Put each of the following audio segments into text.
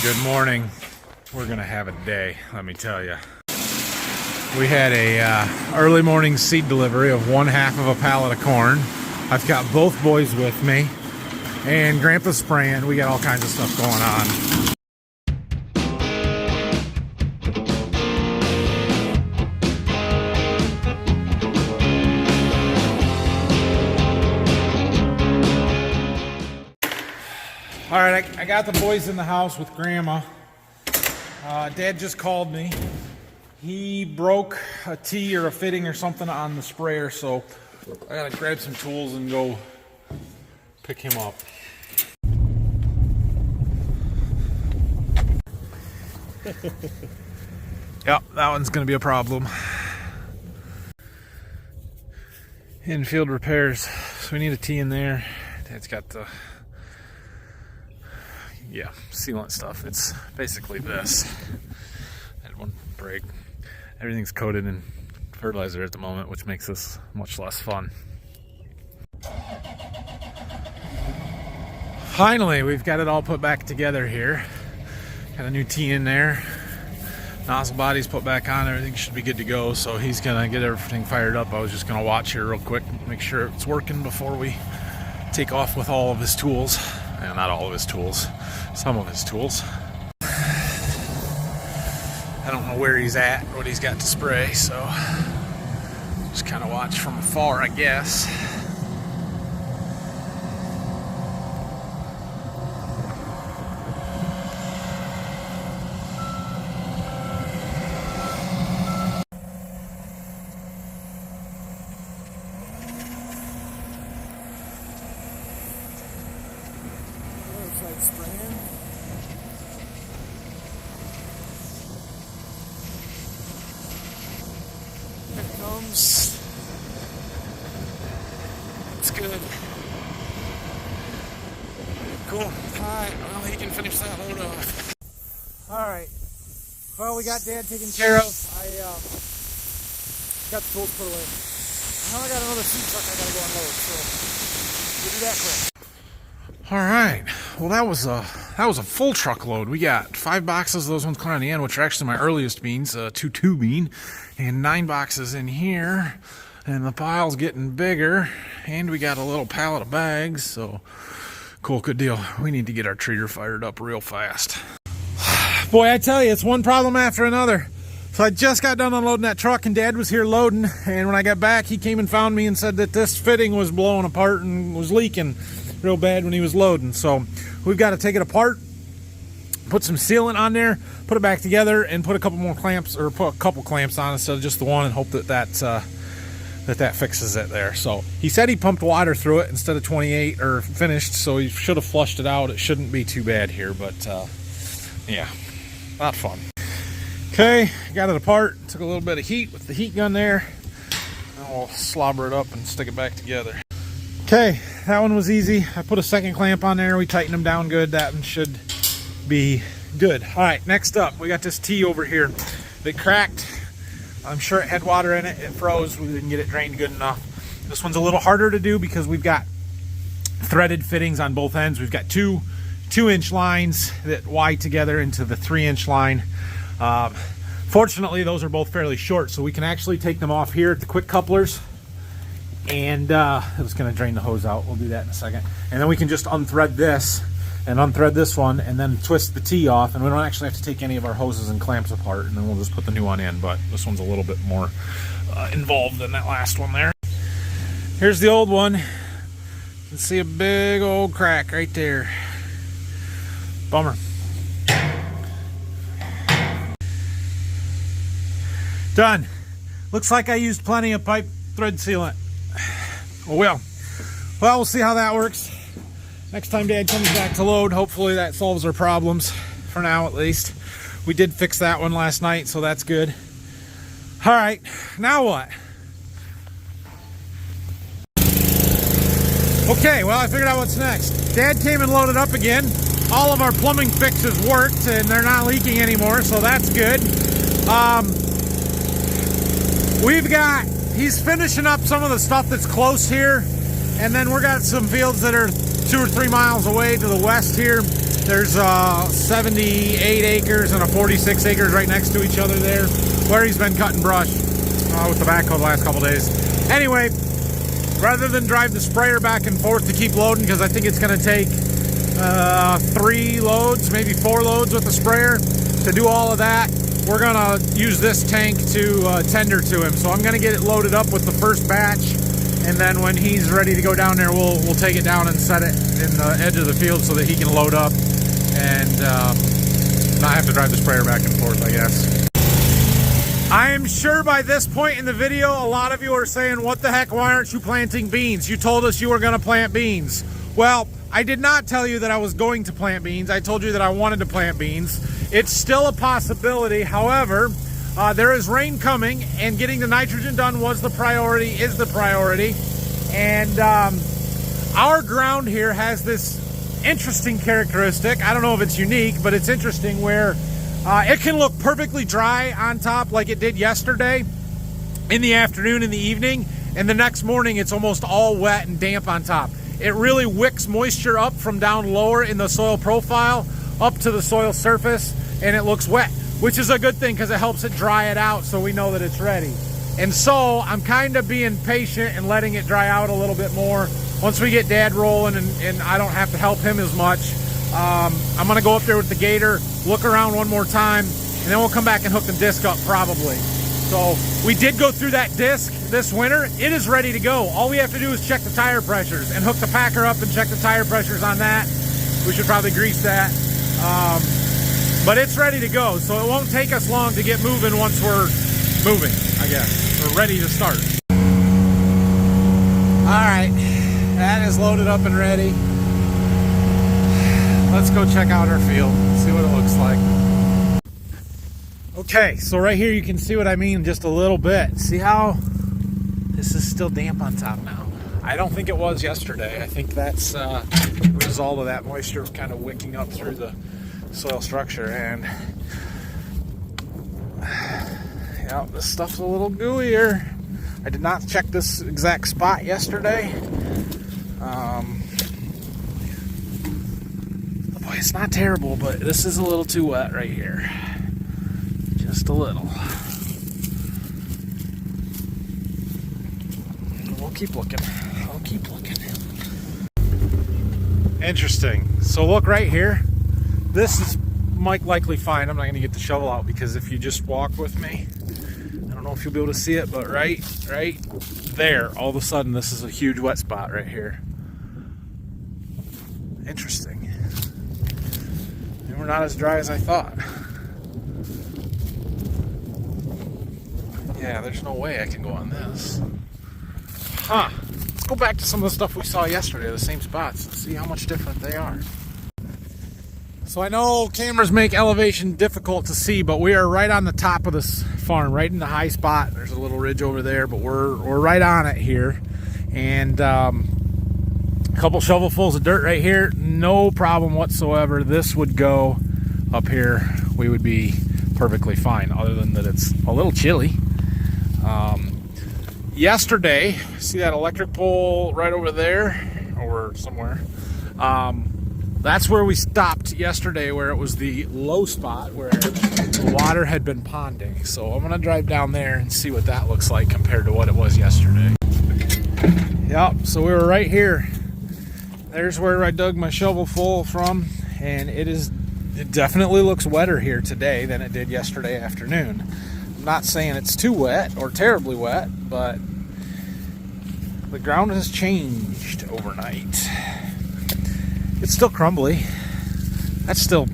Good morning. We're gonna have a day, let me tell you. We had a early morning seed delivery of 1/2 of a pallet of corn. I've got both boys with me, and Grandpa's spraying. We got all kinds of stuff going on. All right, I got the boys in the house with Grandma. Dad just called me. He broke a T or a fitting or something on the sprayer, so I gotta grab some tools and go pick him up. Yep, that one's gonna be a problem. Infield repairs. So we need a T in there. Dad's got the sealant stuff. It's basically this. Had one break. Everything's coated in fertilizer at the moment, which makes this much less fun. Finally, we've got it all put back together here. Got a new T in there. Nozzle body's put back on. Everything should be good to go. So he's gonna get everything fired up. I was just gonna watch here real quick, make sure it's working before we take off with all of his tools. And not all of his tools, some of his tools. I don't know where he's at, what he's got to spray, so just kind of watch from afar, I guess. Spraying. Here it comes. It's good. Cool. Alright, well, he can finish that load off. Alright. Well, we got Dad taken care of. I got the tools put away. Now I got another seed truck I gotta go unload, so we'll do that quick. All right, well that was a full truckload. We got 5 boxes of those ones clear on the end, which are actually my earliest beans, 2 bean, and 9 boxes in here, and the pile's getting bigger, and we got a little pallet of bags, so cool, good deal. We need to get our treater fired up real fast. Boy, I tell you, it's one problem after another. So I just got done unloading that truck, and Dad was here loading, and when I got back, he came and found me and said that this fitting was blowing apart and was leaking real bad when he was loading. So we've got to take it apart, put some sealant on there, put it back together, and put a couple more clamps, or put a couple clamps on instead of just the one, and hope that that fixes it there. So he said he pumped water through it instead of 28 or finished, so he should have flushed it out. It shouldn't be too bad here, but yeah, not fun. Okay, got it apart. Took a little bit of heat with the heat gun there, and we'll slobber it up and stick it back together. Okay, that one was easy. I put a second clamp on there. We tightened them down good. That one should be good. All right, next up, we got this T over here that cracked. I'm sure it had water in it. It froze. We didn't get it drained good enough. This one's a little harder to do because we've got threaded fittings on both ends. We've got two 2-inch lines that wide together into the 3-inch line. Fortunately, those are both fairly short, so we can actually take them off here at the quick couplers. And it was going to drain the hose out. We'll do that in a second. And then we can just unthread this and unthread this one and then twist the T off. And we don't actually have to take any of our hoses and clamps apart. And then we'll just put the new one in. But this one's a little bit more involved than that last one there. Here's the old one. You can see a big old crack right there. Bummer. Done. Looks like I used plenty of pipe thread sealant. Well, we'll see how that works. Next time Dad comes back to load, hopefully that solves our problems, for now at least. We did fix that one last night, so that's good. All right, now what? Okay, well, I figured out what's next. Dad came and loaded up again. All of our plumbing fixes worked, and they're not leaking anymore, so that's good. He's finishing up some of the stuff that's close here, and then we got some fields that are 2 or 3 miles away to the west here There's 78 acres and a 46 acres right next to each other there, where he's been cutting brush with the backhoe the last couple days. Anyway, rather than drive the sprayer back and forth to keep loading, because I think it's going to take 3 loads, maybe 4 loads with the sprayer to do all of that, we're going to use this tank to tender to him. So I'm going to get it loaded up with the first batch, and then when he's ready to go down there, we'll take it down and set it in the edge of the field so that he can load up and not have to drive the sprayer back and forth, I guess. I am sure by this point in the video, a lot of you are saying, what the heck, why aren't you planting beans? You told us you were going to plant beans. Well, I did not tell you that I was going to plant beans. I told you that I wanted to plant beans. It's still a possibility. However, there is rain coming, and getting the nitrogen done was the priority, is the priority. And our ground here has this interesting characteristic. I don't know if it's unique, but it's interesting, where it can look perfectly dry on top like it did yesterday in the afternoon and the evening, and the next morning it's almost all wet and damp on top. It really wicks moisture up from down lower in the soil profile up to the soil surface, and it looks wet, which is a good thing because it helps it dry it out so we know that it's ready. And so I'm kind of being patient and letting it dry out a little bit more. Once we get Dad rolling and I don't have to help him as much, I'm going to go up there with the gator, look around one more time, and then we'll come back and hook the disc up probably. So we did go through that disc this winter. It is ready to go. All we have to do is check the tire pressures and hook the packer up and check the tire pressures on that. We should probably grease that. But it's ready to go, so it won't take us long to get moving once we're moving, I guess. We're ready to start. All right, that is loaded up and ready. Let's go check out our field, see what it looks like. Okay, so right here you can see what I mean just a little bit. See how this is still damp on top now? I don't think it was yesterday. I think that's a result of that moisture kind of wicking up through the soil structure. And yeah, this stuff's a little gooier. I did not check this exact spot yesterday. Boy, it's not terrible, but this is a little too wet right here. Just a little. We'll keep looking. I'll keep looking. Interesting. So look right here. This is likely fine. I'm not going to get the shovel out because if you just walk with me, I don't know if you'll be able to see it, but right there, all of a sudden, this is a huge wet spot right here. Interesting. And we're not as dry as I thought. Yeah, there's no way I can go on this. Huh. Let's go back to some of the stuff we saw yesterday, the same spots, and see how much different they are. So I know cameras make elevation difficult to see, but we are right on the top of this farm, right in the high spot. There's a little ridge over there, but we're right on it here. And a couple shovelfuls of dirt right here, no problem whatsoever. This would go up here. We would be perfectly fine, other than that it's a little chilly. Yesterday, see that electric pole right over there, or somewhere? That's where we stopped yesterday, where it was the low spot where the water had been ponding. So I'm gonna drive down there and see what that looks like compared to what it was yesterday. Yep, so we were right here. There's where I dug my shovel full from, and it definitely looks wetter here today than it did yesterday afternoon. I'm not saying it's too wet or terribly wet, but the ground has changed overnight. It's still crumbly. That's still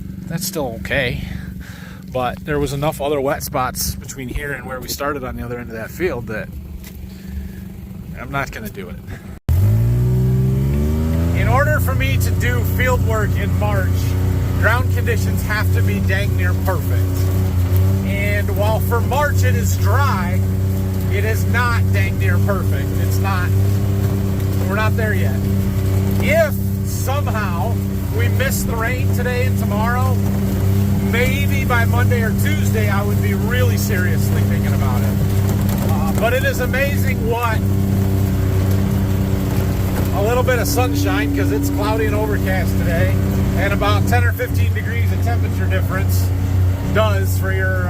okay. But there was enough other wet spots between here and where we started on the other end of that field that I'm not going to do it. In order for me to do field work in March, ground conditions have to be dang near perfect. And while for March it is dry, it is not dang near perfect. It's not. We're not there yet. If somehow we miss the rain today and tomorrow, maybe by Monday or Tuesday I would be really seriously thinking about it. But it is amazing what a little bit of sunshine because it's cloudy and overcast today, and about 10 or 15 degrees of temperature difference does for your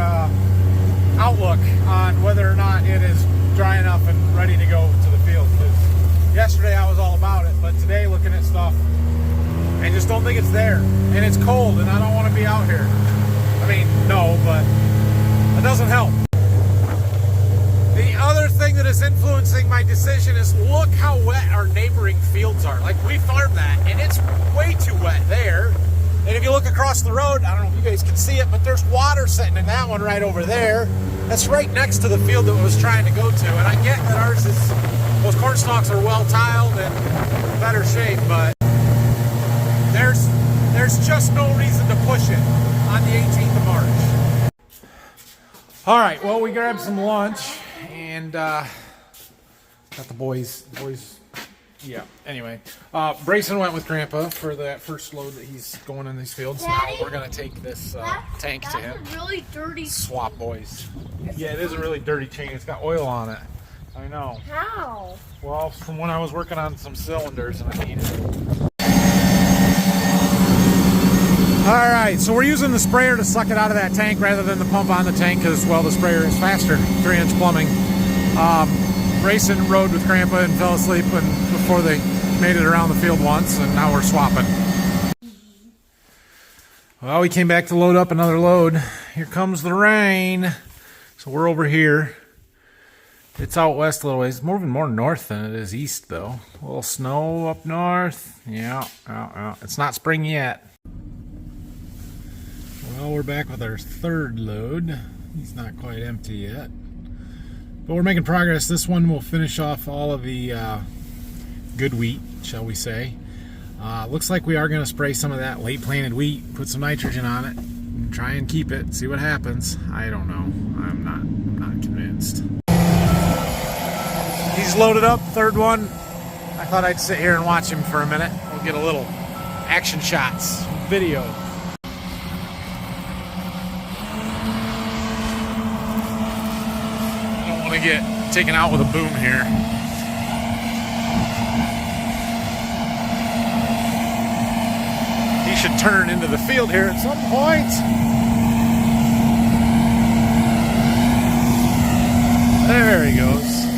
outlook on whether or not it is dry enough and ready to go to the field. Because yesterday I was all about it, but today looking at stuff, I just don't think it's there. And it's cold and I don't want to be out here. I mean, no, but it doesn't help. The other thing that is influencing my decision is look how wet our neighboring fields are. Like, we farm that and it's way too wet there. And if you look across the road, I don't know if you guys can see it, but there's water sitting in that one right over there. That's right next to the field that I was trying to go to. And I get that ours is, those corn stalks are well tiled and better shape, but there's just no reason to push it on the 18th of March. All right, well, we grabbed some lunch and got the boys. Yeah, anyway, Brayson went with Grandpa for that first load that he's going in these fields. Daddy, now we're going to take this tank to him. That's a really dirty. Swap boys. Yeah, it is a really dirty chain. It's got oil on it. I know. How? Well, from when I was working on some cylinders and I needed it. Alright, so we're using the sprayer to suck it out of that tank rather than the pump on the tank because, well, the sprayer is faster, 3-inch plumbing. Brayson rode with Grandpa and fell asleep before they made it around the field once, and now we're swapping. Well, we came back to load up another load. Here comes the rain. So we're over here. It's out west a little ways. It's moving more north than it is east, though. A little snow up north. Yeah. It's not spring yet. Well, we're back with our third load. He's not quite empty yet. But we're making progress. This one will finish off all of the good wheat, shall we say. Looks like we are going to spray some of that late planted wheat, put some nitrogen on it, and try and keep it, see what happens. I don't know. I'm not convinced. He's loaded up, third one. I thought I'd sit here and watch him for a minute. We'll get a little action shots, video. I don't want to get taken out with a boom here. He should turn into the field here at some point. There he goes.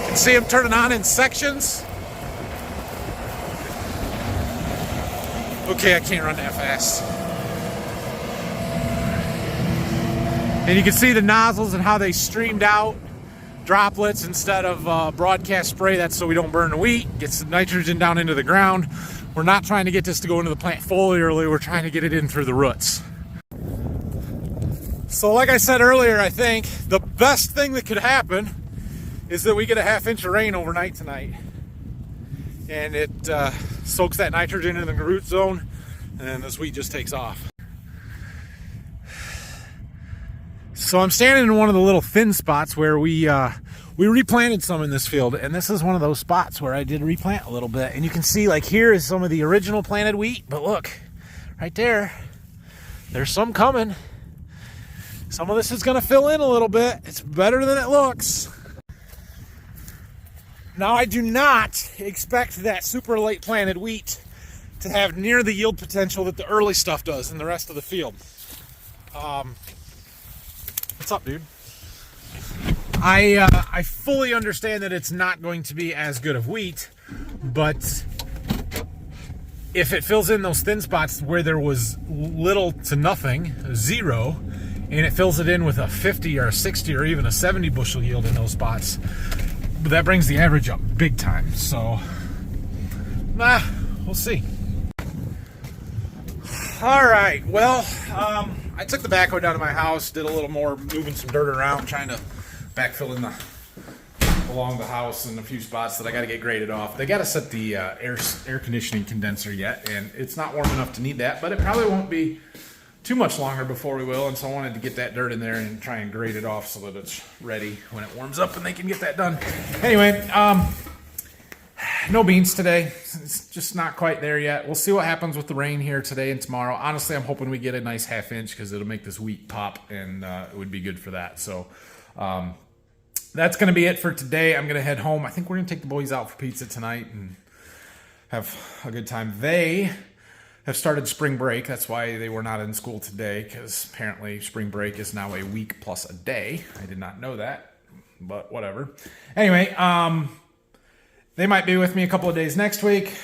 You can see him turning on in sections. Okay, I can't run that fast. And you can see the nozzles and how they streamed out droplets instead of broadcast spray. That's so we don't burn the wheat. Gets the nitrogen down into the ground. We're not trying to get this to go into the plant foliarly. We're trying to get it in through the roots. So like I said earlier, I think the best thing that could happen is that we get a 1/2 inch of rain overnight tonight. And it soaks that nitrogen into the root zone, and this wheat just takes off. So I'm standing in one of the little thin spots where we replanted some in this field, and this is one of those spots where I did replant a little bit. And you can see, like, here is some of the original planted wheat, but look, right there, there's some coming. Some of this is going to fill in a little bit. It's better than it looks. Now, I do not expect that super late planted wheat to have near the yield potential that the early stuff does in the rest of the field. What's up, dude? I fully understand that it's not going to be as good of wheat, but if it fills in those thin spots where there was little to nothing, 0, and it fills it in with a 50 or a 60 or even a 70 bushel yield in those spots, that brings the average up big time. So, we'll see. All right, well, I took the backhoe down to my house, did a little more moving some dirt around, trying to backfill in along the house in a few spots that I got to get graded off. They got to set the air conditioning condenser yet, and it's not warm enough to need that, but it probably won't be too much longer before we will, and so I wanted to get that dirt in there and try and grade it off so that it's ready when it warms up and they can get that done. Anyway, no beans today. It's just not quite there yet. We'll see what happens with the rain here today and tomorrow. Honestly, I'm hoping we get a nice half inch because it'll make this wheat pop, and it would be good for that. So that's going to be it for today. I'm going to head home. I think we're going to take the boys out for pizza tonight and have a good time. They have started spring break. That's why they were not in school today, because apparently spring break is now a week plus a day. I did not know that, but whatever. Anyway, they might be with me a couple of days next week.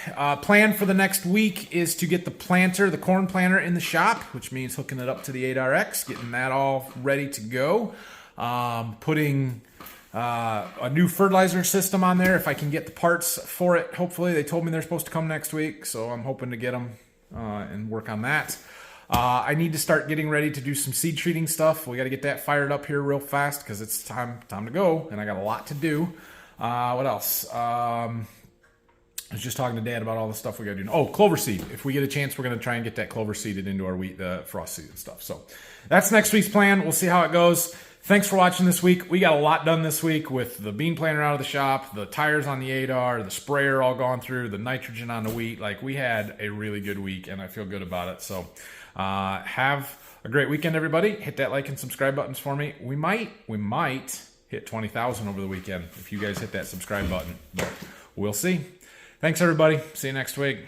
Plan for the next week is to get the planter, the corn planter, in the shop, which means hooking it up to the 8RX, getting that all ready to go. Putting a new fertilizer system on there if I can get the parts for it. Hopefully, they told me they're supposed to come next week, so I'm hoping to get them and work on that. I need to start getting ready to do some seed treating stuff. We got to get that fired up here real fast because it's time to go, and I got a lot to do. What else? I was just talking to Dad about all the stuff we got to do. Oh, clover seed. If we get a chance, we're going to try and get that clover seeded into our wheat, the frost seed and stuff. So that's next week's plan. We'll see how it goes. Thanks for watching this week. We got a lot done this week with the bean planter out of the shop, the tires on the 8R, the sprayer all gone through, the nitrogen on the wheat. Like, we had a really good week, and I feel good about it. So have a great weekend, everybody. Hit that like and subscribe buttons for me. We might hit 20,000 over the weekend if you guys hit that subscribe button, but we'll see. Thanks, everybody. See you next week.